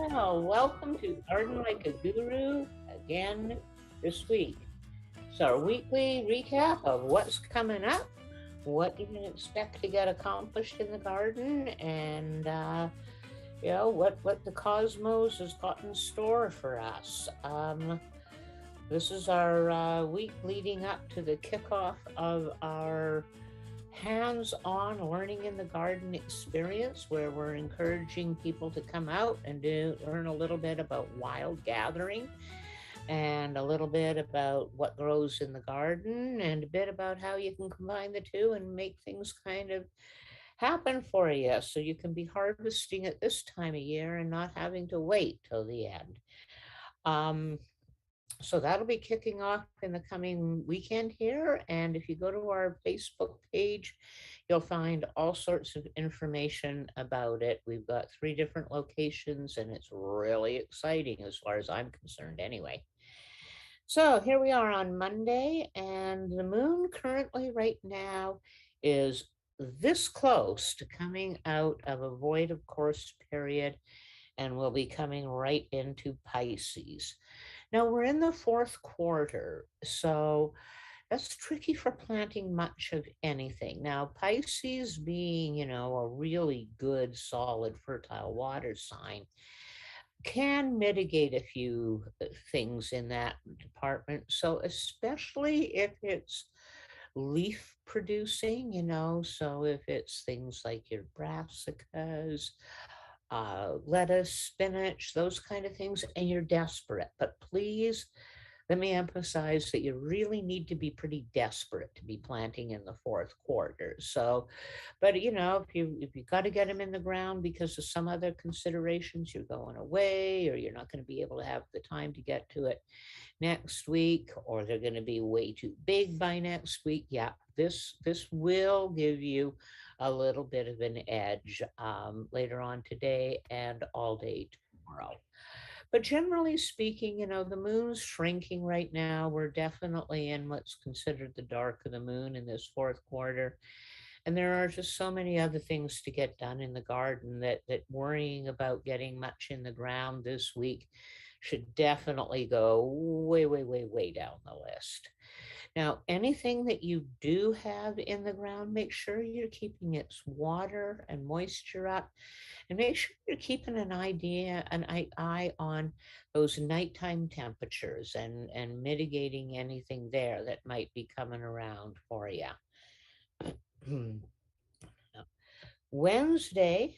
Well, welcome to Garden Like a Guru again this week. So, our weekly recap of what's coming up, what you can expect to get accomplished in the garden, and what the cosmos has got in store for us. This is our week leading up to the kickoff of our hands on learning in the garden experience, where we're encouraging people to come out and learn a little bit about wild gathering and a little bit about what grows in the garden and a bit about how you can combine the two and make things kind of happen for you so you can be harvesting at this time of year and not having to wait till the end. Um, so that'll be kicking off in the coming weekend here. And if you go to our Facebook page, you'll find all sorts of information about it. We've got 3 different locations, and it's really exciting as far as I'm concerned, anyway. So here we are on Monday, and the moon currently, right now, is this close to coming out of a void of course period and will be coming right into Pisces. Now we're in the fourth quarter, so that's tricky for planting much of anything. Now, Pisces being, a really good, solid, fertile water sign, can mitigate a few things in that department. So, especially if it's leaf producing, so if it's things like your brassicas, lettuce, spinach, those kind of things, and you're desperate. But please, let me emphasize that you really need to be pretty desperate to be planting in the fourth quarter. So, but if you got to get them in the ground because of some other considerations, you're going away, or you're not going to be able to have the time to get to it next week, or they're going to be way too big by next week. Yeah, this will give you a little bit of an edge later on today and all day tomorrow. But generally speaking, the moon's shrinking right now. We're definitely in what's considered the dark of the moon in this fourth quarter. And there are just so many other things to get done in the garden that worrying about getting much in the ground this week should definitely go way, way, way, way down the list. Now, anything that you do have in the ground, make sure you're keeping its water and moisture up, and make sure you're keeping an eye on those nighttime temperatures and mitigating anything there that might be coming around for you. Wednesday,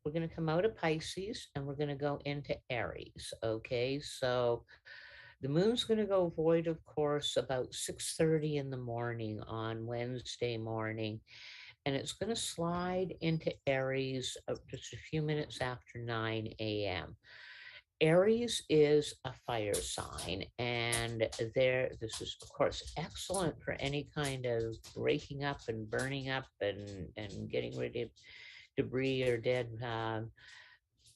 we're going to come out of Pisces and we're going to go into Aries. Okay, so the moon's going to go void, of course, about 6:30 in the morning on Wednesday morning, and it's going to slide into Aries just a few minutes after 9 a.m. Aries is a fire sign, and this is, of course, excellent for any kind of breaking up and burning up and getting rid of debris or dead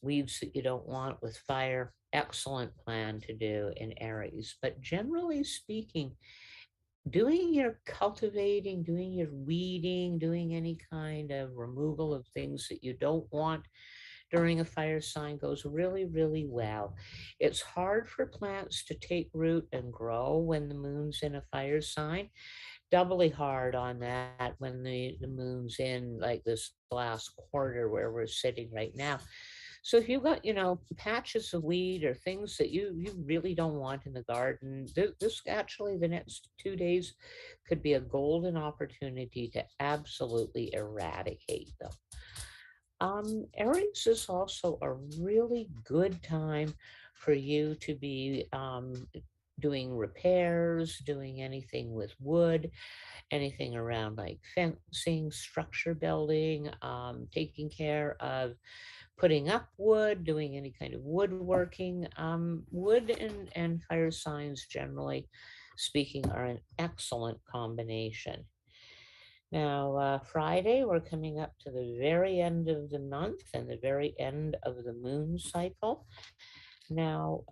weeds that you don't want with fire. Excellent plan to do in Aries. But generally speaking, doing your cultivating, doing your weeding, doing any kind of removal of things that you don't want during a fire sign goes really, really well. It's hard for plants to take root and grow when the moon's in a fire sign. Doubly hard on that when the moon's in like this last quarter where we're sitting right now. So if you've got, patches of weed or things that you really don't want in the garden, this actually the next 2 days could be a golden opportunity to absolutely eradicate them. Aries is also a really good time for you to be doing repairs, doing anything with wood, anything around like fencing, structure building, taking care of putting up wood, doing any kind of woodworking. Wood and fire signs, generally speaking, are an excellent combination. Now, Friday, we're coming up to the very end of the month and the very end of the moon cycle. Now,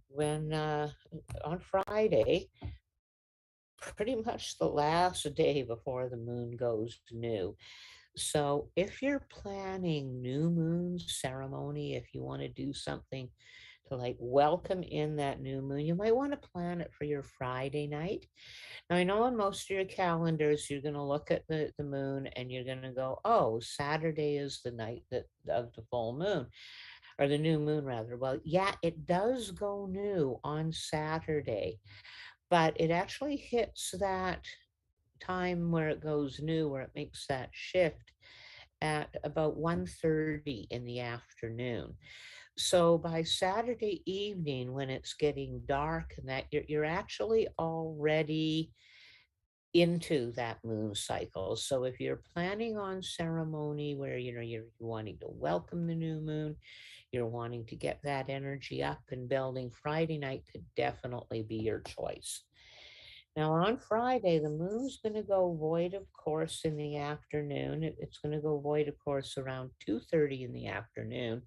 when on Friday, pretty much the last day before the moon goes new. So if you're planning new moon ceremony, if you want to do something to like welcome in that new moon, you might want to plan it for your Friday night. Now, I know on most of your calendars, you're going to look at the moon and you're going to go, oh, Saturday is the night that of the full moon or the new moon rather. Well, yeah, it does go new on Saturday, but it actually hits that time where it goes new, where it makes that shift at about 1:30 in the afternoon. So by Saturday evening, when it's getting dark and that you're actually already into that moon cycle. So if you're planning on ceremony where you're wanting to welcome the new moon, you're wanting to get that energy up and building, Friday night could definitely be your choice. Now on Friday, the moon's going to go void, of course, in the afternoon. It's going to go void, of course, around 2:30 in the afternoon,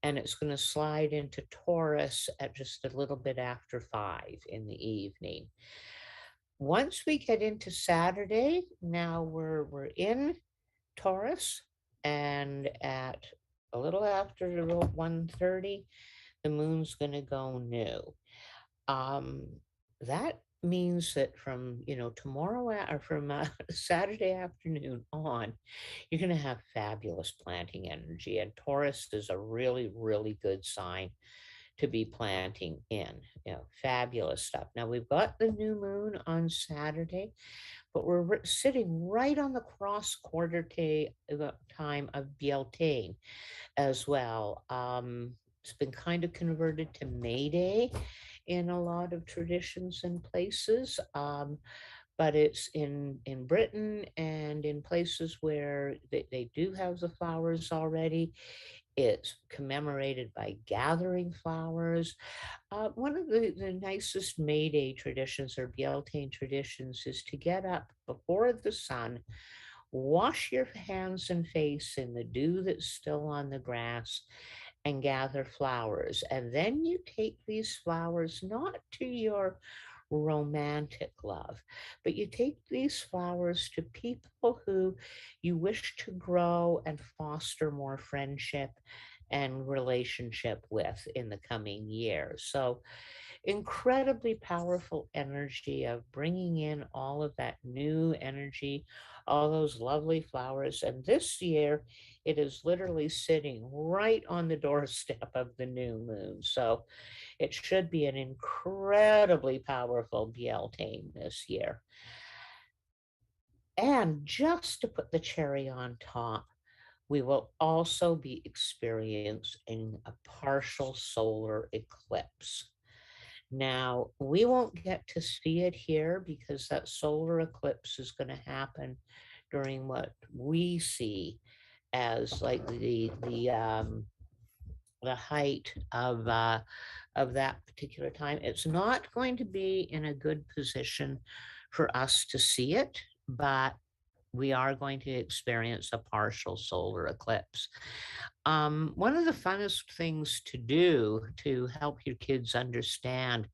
and it's going to slide into Taurus at just a little bit after 5 in the evening. Once we get into Saturday, now we're in Taurus, and at a little after 1:30, the moon's going to go new. Um, that means that from tomorrow or from Saturday afternoon on, you're going to have fabulous planting energy, and Taurus is a really really good sign to be planting in. Fabulous stuff. Now we've got the new moon on Saturday, but we're sitting right on the cross quarter time of Beltane as well. It's been kind of converted to May Day in a lot of traditions and places. But it's in Britain and in places where they do have the flowers already. It's commemorated by gathering flowers. One of the nicest May Day traditions or Beltane traditions is to get up before the sun, wash your hands and face in the dew that's still on the grass, and gather flowers. And then you take these flowers not to your romantic love, but you take these flowers to people who you wish to grow and foster more friendship and relationship with in the coming year. So incredibly powerful energy of bringing in all of that new energy, all those lovely flowers. And this year, it is literally sitting right on the doorstep of the new moon. So it should be an incredibly powerful Beltane this year. And just to put the cherry on top, we will also be experiencing a partial solar eclipse. Now, we won't get to see it here because that solar eclipse is going to happen during what we see as like the height of that particular time. It's not going to be in a good position for us to see it, but we are going to experience a partial solar eclipse. One of the funnest things to do to help your kids understand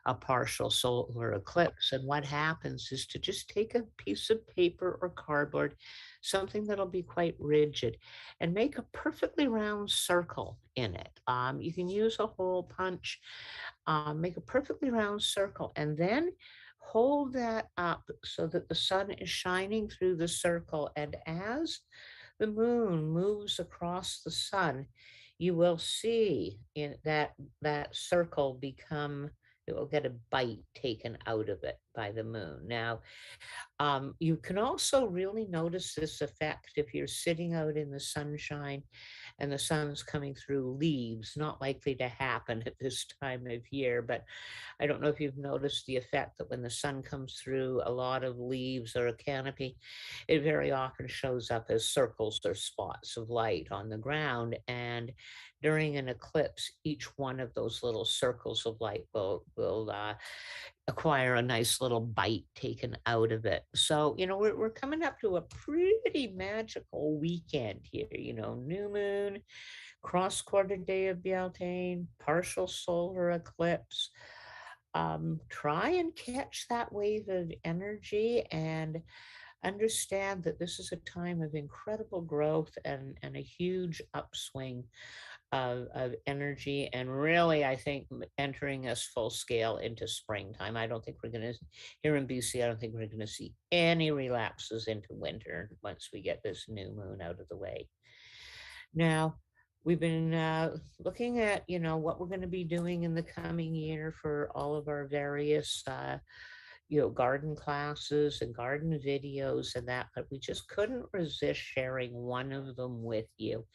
a partial solar eclipse and what happens is to just take a piece of paper or cardboard, something that'll be quite rigid, and make a perfectly round circle in it. You can use a hole punch, make a perfectly round circle, and then hold that up so that the sun is shining through the circle. And as the moon moves across the sun, you will see in that circle become, it will get a bite taken out of it by the moon. Now, you can also really notice this effect if you're sitting out in the sunshine and the sun's coming through leaves, not likely to happen at this time of year, but I don't know if you've noticed the effect that when the sun comes through a lot of leaves or a canopy, it very often shows up as circles or spots of light on the ground. And during an eclipse, each one of those little circles of light will acquire a nice little bite taken out of it. So, we're coming up to a pretty magical weekend here, new moon, cross quarter day of Beltane, partial solar eclipse. try and catch that wave of energy and understand that this is a time of incredible growth and a huge upswing of energy. And really, I think entering us full scale into springtime. I don't think we're going to, here in BC, I don't think we're going to see any relapses into winter once we get this new moon out of the way. Now, we've been looking at, what we're going to be doing in the coming year for all of our various garden classes and garden videos and that, but we just couldn't resist sharing one of them with you.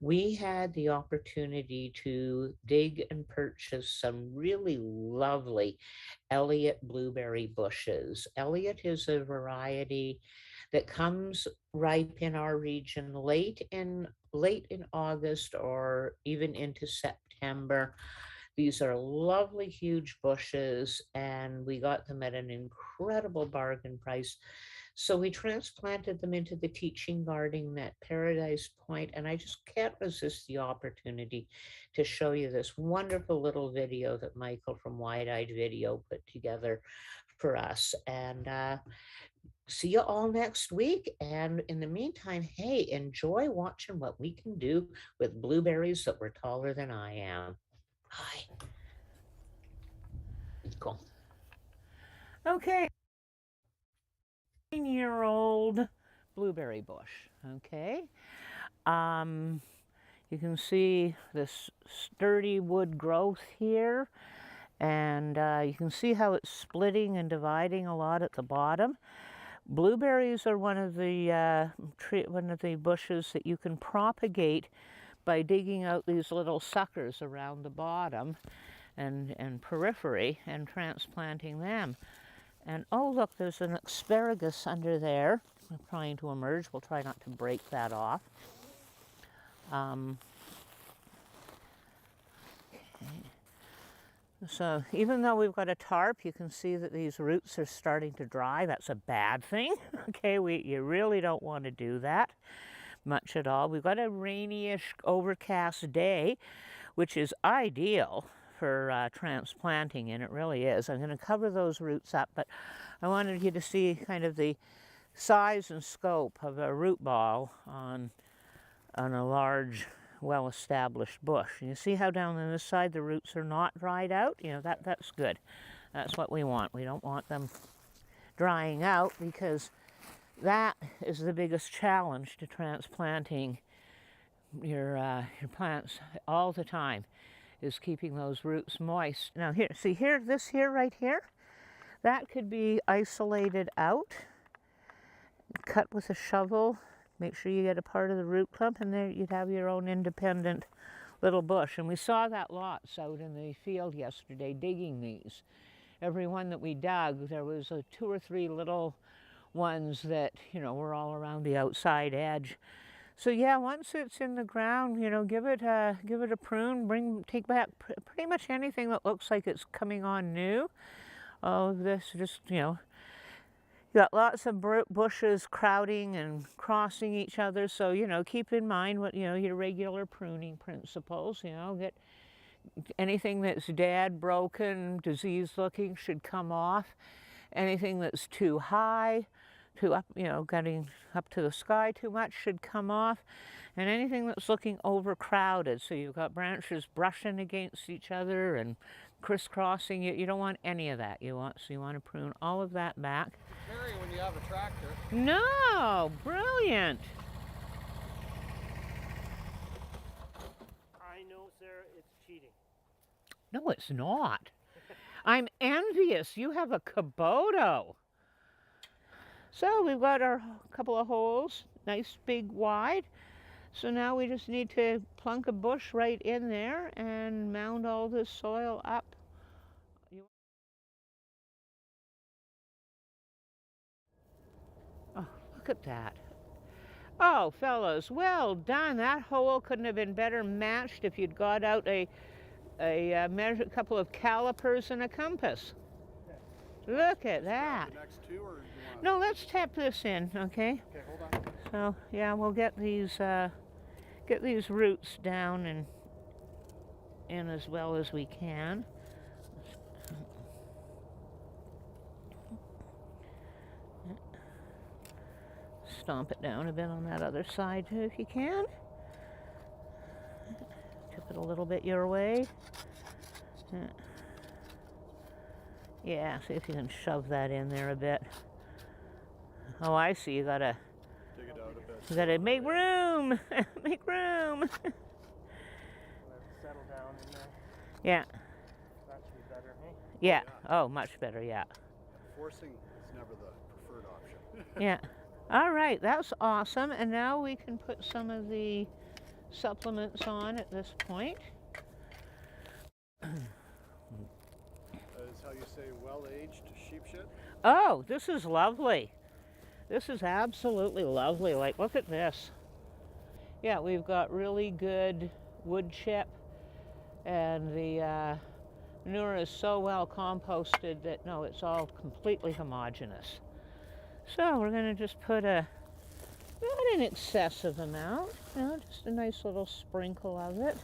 We had the opportunity to dig and purchase some really lovely Elliott blueberry bushes. Elliott is a variety that comes ripe in our region late in August or even into September. These are lovely, huge bushes, and we got them at an incredible bargain price. So we transplanted them into the teaching garden at Paradise Point, and I just can't resist the opportunity to show you this wonderful little video that Michael from Wide Eyed Video put together for us. And see you all next week. And in the meantime, hey, enjoy watching what we can do with blueberries that were taller than I am. Bye. Cool. Okay. 9-year-old blueberry bush. Okay. You can see this sturdy wood growth here, and you can see how it's splitting and dividing a lot at the bottom. Blueberries are one of the bushes that you can propagate by digging out these little suckers around the bottom and periphery and transplanting them. And oh, look, there's an asparagus under there trying to emerge. We'll try not to break that off. Okay. So even though we've got a tarp, you can see that these roots are starting to dry. That's a bad thing. Okay, you really don't want to do that much at all. We've got a rainy-ish, overcast day, which is ideal for transplanting, and it really is. I'm going to cover those roots up, but I wanted you to see kind of the size and scope of a root ball on a large, well-established bush. And you see how down on this side the roots are not dried out? That's good. That's what we want. We don't want them drying out, because that is the biggest challenge to transplanting your plants all the time, is keeping those roots moist. Now here, see here, this here, right here, that could be isolated out, cut with a shovel. Make sure you get a part of the root clump, and there you'd have your own independent little bush. And we saw that lots out in the field yesterday digging these. Every one that we dug, there was 2 or 3 little ones that, were all around the outside edge. So yeah, once it's in the ground, give it a prune. Take back pretty much anything that looks like it's coming on new. Oh, this just, you got lots of bushes crowding and crossing each other, so keep in mind what your regular pruning principles. Get anything that's dead, broken, diseased looking should come off. Anything that's too high, too up, getting up to the sky too much should come off. And anything that's looking overcrowded, so you've got branches brushing against each other and crisscrossing, you don't want any of that. You want to prune all of that back. Very when you have a tractor. No, brilliant. I know, Sarah, it's cheating. No, it's not. I'm envious. You have a Kubota. So we've got our couple of holes, nice big wide. So now we just need to plunk a bush right in there and mound all this soil up. Oh, look at that. Oh, fellows, well done. That hole couldn't have been better matched if you'd got out a couple of calipers and a compass. Okay. Look at that. The next 2, or do you want... No, let's tap this in, okay? Okay, hold on. So yeah, we'll get these roots down and in as well as we can. stomp it down a bit on that other side too if you can. Tip it a little bit your way. Yeah, see if you can shove that in there a bit. Oh, I see. You gotta Dig it out a bit. You gotta make room. Make room. Let it settle down in there. Yeah. That should be better, hey? Yeah. Oh, much better. Yeah. Forcing is never the preferred option. Yeah. All right. That's awesome. And now we can put some of the supplements on at this point. That is how you say well-aged sheep shit? Oh, this is lovely. This is absolutely lovely. Like, look at this. Yeah, we've got really good wood chip, and the manure is so well composted that, no, it's all completely homogeneous. So we're going to just put not an excessive amount, you know, just a nice little sprinkle of it.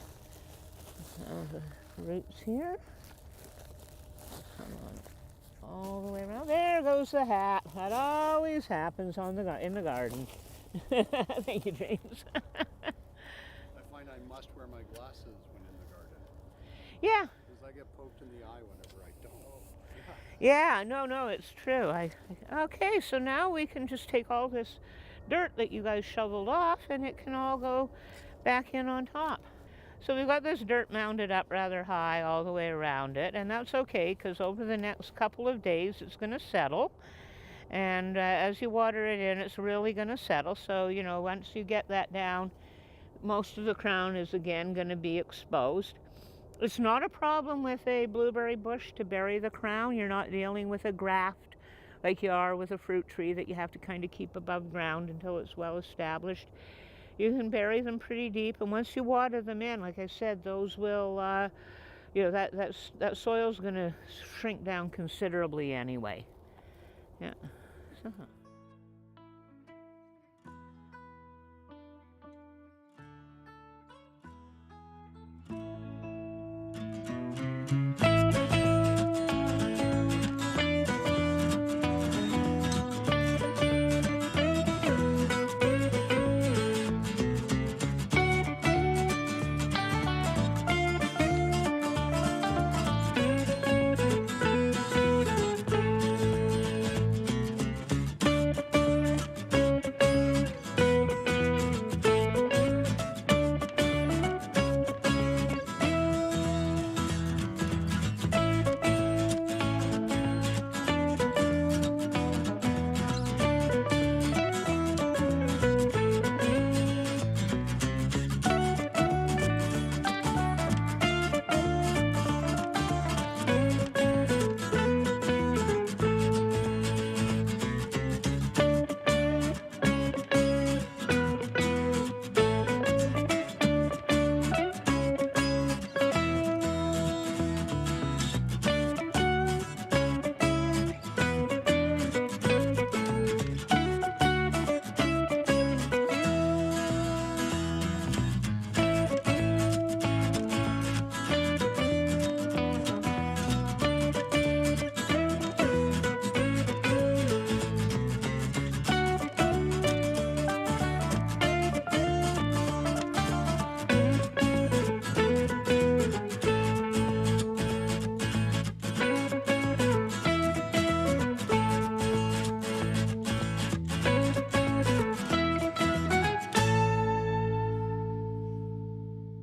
Of the roots here. Come on. All the way around. There goes the hat. That always happens in the garden. Thank you, James. I find I must wear my glasses when in the garden. Yeah. Because I get poked in the eye whenever I don't. Yeah, no, it's true. Okay, so now we can just take all this dirt that you guys shoveled off and it can all go back in on top. So we've got this dirt mounded up rather high all the way around it, and that's okay because over the next couple of days it's going to settle. And as you water it in, it's really going to settle. So, you know, once you get that down, most of the crown is again going to be exposed. It's not a problem with a blueberry bush to bury the crown. You're not dealing with a graft like you are with a fruit tree that you have to kind of keep above ground until it's well established. You can bury them pretty deep, and once you water them in, like I said, those will, you know, that soil's going to shrink down considerably anyway. Yeah. So.